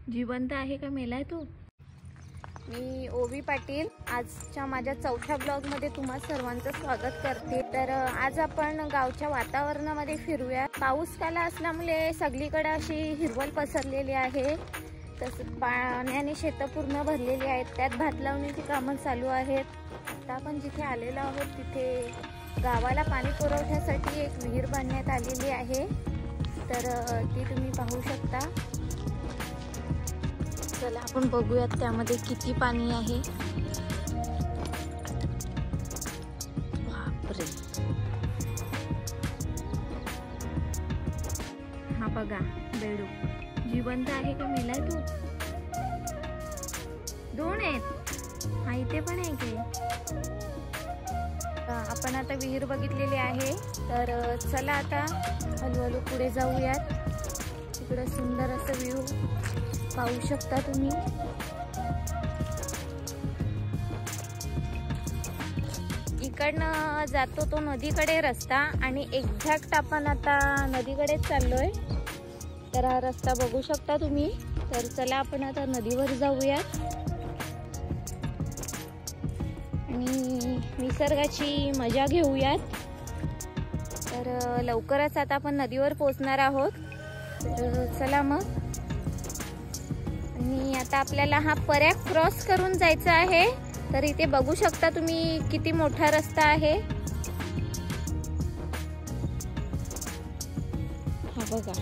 जिवंत आहे का मेलाय तू? मी ओवी पाटील आजच्या माझ्या चौथ्या ब्लॉग मध्ये तुम्हा सर्वांचं स्वागत करते। तर आज आपण गावच्या वातावरणामध्ये फिरूया। पाऊस काल असल्यामुळे सगळीकडे अशी हिरवळ पसरलेली आहे। तसंच पाण्याने शेतं पूर्ण भरलेली आहेत, त्यात भात लावणीची कामं चालू आहेत। आता आपण जिथे आलेलो आहोत तिथे गावाला पाणी पुरवठ्यासाठी एक विहीर बांधण्यात आलेली आहे, तर ती तुम्ही पाहू शकता। चला आपण बघूयात त्यामध्ये किती पाणी आहे। बापरे, हा बघा बेडू जिवंत आहे का मेलाय तू? दोन आहेत, हा इथे पण आहे की। आपण आता विहीर बघितलेली आहे, तर चला आता हळूहळू पुढे जाऊयात। तिकडे सुंदर असं व्ह्यू पाहू शकता तुम्ही। इकडनं जातो तो नदीकडे रस्ता आणि एक्झॅक्ट आपण आता नदीकडे चाललोय, तर हा रस्ता बघू शकता तुम्ही। तर चला आपण आता नदीवर जाऊयात आणि निसर्गाची मजा घेऊयात। तर लवकरच आता आपण नदीवर पोहोचणार आहोत, तर चला मग। आणि आता आपल्याला हा पर्या क्रॉस करून जायचा आहे, तर इथे बघू शकता तुम्ही किती मोठा रस्ता आहे। हा बघा,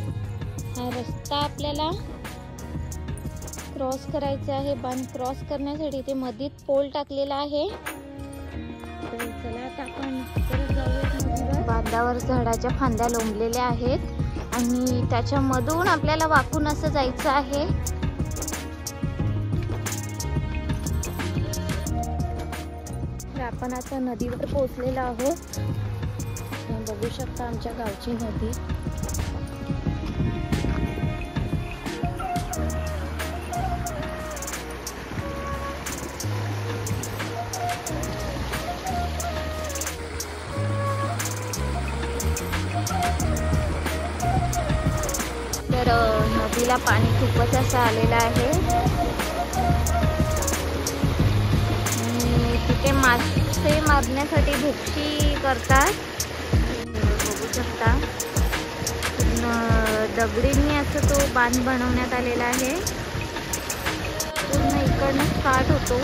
हा रस्ता आपल्याला क्रॉस करायचा आहे। बांध क्रॉस करण्यासाठी इथे मधीत पोल टाकलेला आहे, तर चला आता आपण परत जाऊया। बांधावर झाडाच्या फांद्या लोंबलेल्या आहेत आणि त्याच्यामधून आपल्याला वाकून असं जायचं आहे। आपण आता नदीवर पोहोचलेलो आहोत, बघू शकता आमच्या गावची नदी। तर नदीला पाणी खूपच असं आलेलं आहे आणि तिथे मासे मारण्यासाठी भुकटी करतात, बघू शकता। दगडींनी असं तो बांध बनवण्यात आलेला आहे, पूर्ण इकडनं स्टार्ट होतो।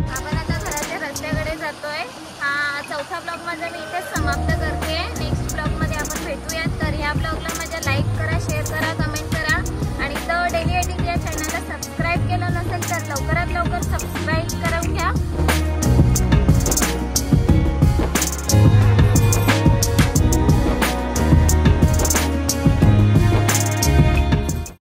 आपण आता घराच्या रस्त्याकडे जातोय। हा चौथा ब्लॉग माझा मी इथेच समाप्त करते। नेक्स्ट ब्लॉग मध्ये आपण भेटूयात। तर ह्या ब्लॉगला माझ्या लाईक करा, शेअर करा, कमेंट करा आणि द डेली एडिंग या चॅनलला सबस्क्राईब केलं नसेल तर लवकरात लवकर सबस्क्राईब करून घ्या।